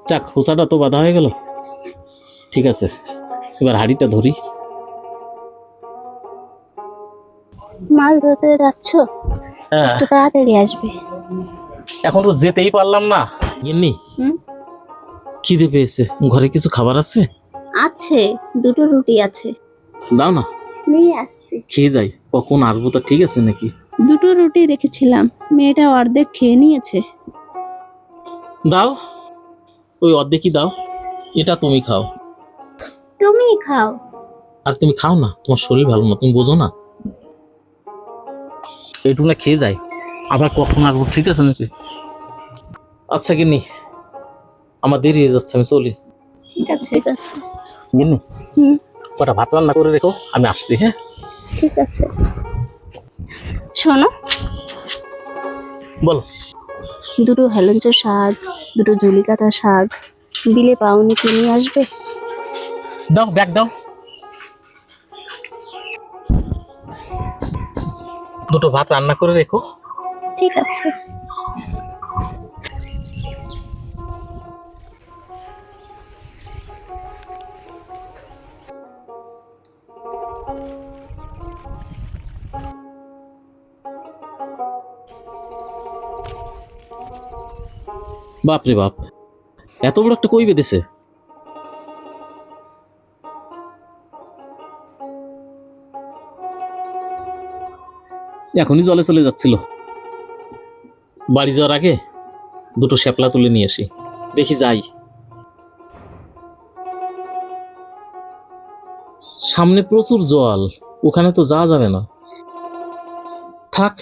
যাক, হোসাটা তো বাঁধা হয়ে গেল। ঠিক আছে, এবার হাঁড়িটা ধরি। মাছ ধরতে যাচ্ছ? হ্যাঁ, একটু তাড়াতাড়ি আসবে। এখন তো যেতেই পারলাম না। গিন্নি, হুম? খিদে পেয়েছে, ঘরে কিছু খাবার আছে? আছে, দুটো রুটি আছে, দাও না, নিয়ে আসছি। খেয়ে যাই। কখন আসবো তা ঠিক আছে নাকি? দুটো রুটি রেখেছিলাম, মেয়েটা অর্ধেক খেয়ে নিয়েছে। দাও, ওই অর্ধেকই দাও। এটা তুমি খাও। তুমি খাও। আর তুমি খাও না, তোমার শরীর ভালো না, তুমি বোঝো না। এইটুকু না খেয়ে যাই, আবার কখন আসবো ঠিক আছে নাকি? আচ্ছা গিন্নি, আমার দেরি হয়ে যাচ্ছে, আমি চলি। ঠিক আছে, ঠিক আছে। গিন্নি, হুম, কটা ভাত রান্না করে রেখো, আমি আসছি। হ্যাঁ, ঠিক আছে। শোনো, বলো। দুটো হেলেঞ্চ শাক, দুটো ঝুলিকাতা শাক বিলে পাওনি, কিনে আসবে। দাও, ব্যাগ দাও। দুটো ভাত রান্না করে রেখো। ঠিক আছে। বাপরে বাপ, এত বড় একটা কই বেঁধেছে। এখনই জলে চলে যাচ্ছিল। বাড়ি যাওয়ার আগে দুটো শ্যাপলা তুলে নিয়ে আসি, দেখি যাই। সামনে প্রচুর জল, ওখানে তো যাওয়া যাবে না। থাক,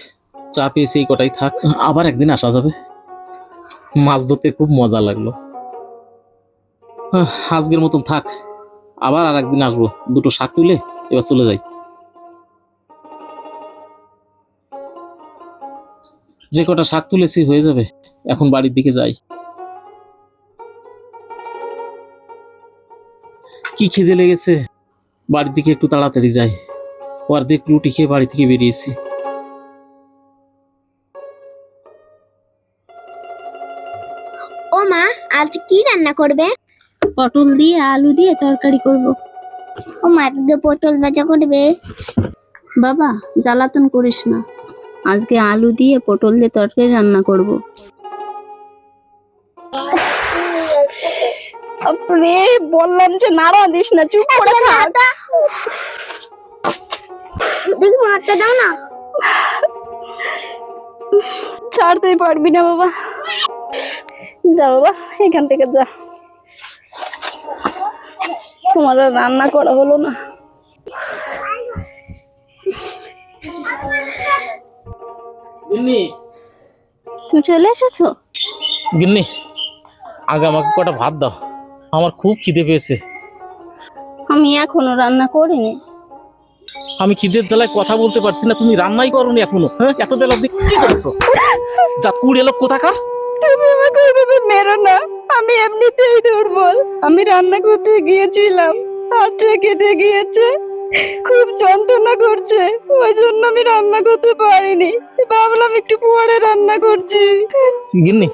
চা পেয়েছি এই কটাই থাক, আবার একদিন আসা যাবে। মাছ ধরতে খুব মজা লাগলো। আজকের মতন থাক, আবার আর একদিন আসবো। দুটো শাক তুলে এবার চলে যাই। যে কটা শাক তুলেছি হয়ে যাবে, এখন বাড়ির দিকে যাই। কি খিদে লেগেছে, বাড়ির দিকে একটু তাড়াতাড়ি যাই। অর্ধেক রুটি খেয়ে বাড়ি থেকে বেরিয়েছি। ও মা, আজ কি রান্না করবে? পটল দিয়ে আলু দিয়ে তরকারি করব। ও মা, আজকে পটল ভাজা করবে? বাবা, জ্বালাতন করিস না, আজকে আলু দিয়ে পটল দিয়ে তরকারি রান্না করব। আপনি বললাম যে নাড়া দিস না, চুপ করে থাক। দেখি মাছটা দাও না। ছাড়তেই পারবি না বাবা, যা বাবা, এখান থেকে যা। তোমার আর রান্না করা হলো না। গিন্নি, তুমি চলে এসেছো? গিন্নি, আগে আমাকে কটা ভাত দাও, আমার খুব খিদে পেয়েছে। আমি এখনো রান্না করিনি। আমি খিদের জ্বালায় কথা বলতে পারছি না, তুমি রান্নাই করোনি এখনো। হ্যাঁ, এত বেলা অবধি কি করছো? যা কুড়ে লোক কোথাকার। তুমি আমাকে ওইভাবে মেরো না, আমি এমনিতেই দুর্বল। আমি রান্না করতে গিয়েছিলাম, হাতটা কেটে গিয়েছে, খুব যন্ত্রণা করছে, ওই জন্য আমি রান্না করতে পারিনি। ভাবলাম একটু পরে রান্না করছি। গিন্নি,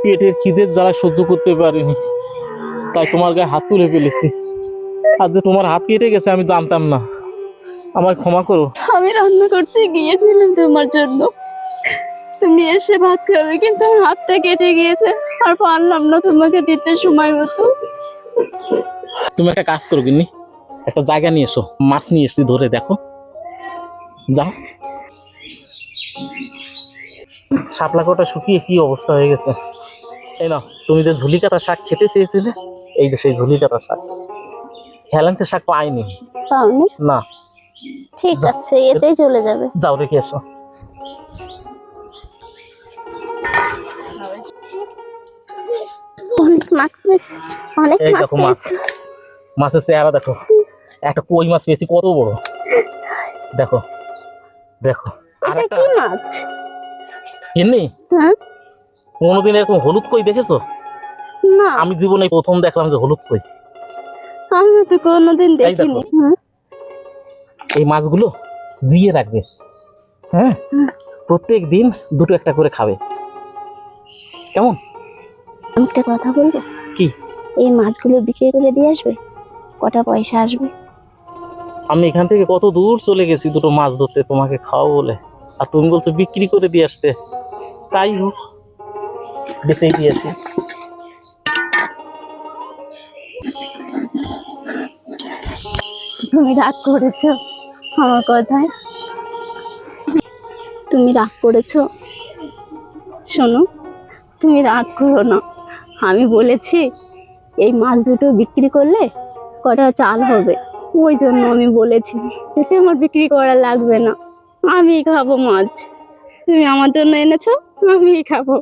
পেটের খিদের জ্বালা সহ্য করতে পারিনি, তাই তোমার গায়ে হাত তুলে ফেলেছি। আর যে তোমার হাত কেটে গেছে আমি জানতাম না, আমায় ক্ষমা করো। আমি রান্না করতে গিয়েছিলাম তোমার জন্য, তুমি এসে ভাত খাবে, কিন্তু আমার হাতটা কেটে গিয়েছে, আর পারলাম না তোমাকে দিতে সময় মতো। তুমি একটা কাজ করো গিন্নি, একটা জায়গা নিয়ে এসো, মাছ নিয়ে এসছি ধরে, দেখো। যাও, শাপলা কোটা শুকিয়ে কি অবস্থা হয়ে গেছে। এই নাও, তুমি যে ঝুলি কাটা শাক খেতে চেয়েছিলে, এই যে সেই ঝুলি কাটা শাক। হেলেঞ্চের শাক পাইনি। পাওনি? না। ঠিক আছে, এতেই চলে যাবে। যাও, রেখে এসো। অনেক মাছ পেয়েছি, অনেক এই মাছ দেখো মাছ, পেয়েছি। মাছের চেহারা দেখো। একটা কই মাছ পেয়েছি, কত বড় দেখো, দেখো। আর এটা একটা কি মাছ? এমনি হ্যাঁ? কোনোদিন এরকম হলুদ কই দেখেছো? না, আমি জীবনে প্রথম দেখলাম যে হলুদ কই। আমি তো কোনোদিন এই দেখো, দেখিনি। হ্যাঁ? এই মাছগুলো জিয়ে রাখবে। হ্যাঁ, প্রত্যেক দিন দুটো একটা করে খাবে, কেমন? আমি একটা কথা বলবো? কি? এই মাছগুলো বিক্রি করে দিয়ে আসবে, কটা পয়সা আসবে? আমি এখান থেকে কত দূর চলে গেছি দুটো মাছ ধরতে তোমাকে খাওয়াবো বলে, আর তুমি বলছো বিক্রি করে দিয়ে আসতে। তাই হোক, বেঁচেই দিয়ে আসি। তুমি রাগ করেছো আমার কথায়? তুমি রাগ করেছো? শোনো, তুমি রাগ করো না। আমি বলেছি এই মাছ দুটো বিক্রি করলে কটা চাল হবে, ওই জন্য আমি বলেছি। এতে আমার বিক্রি করা লাগবে না, আমি খাবো মাছ। তুমি আমার জন্য এনেছো, আমি খাবো।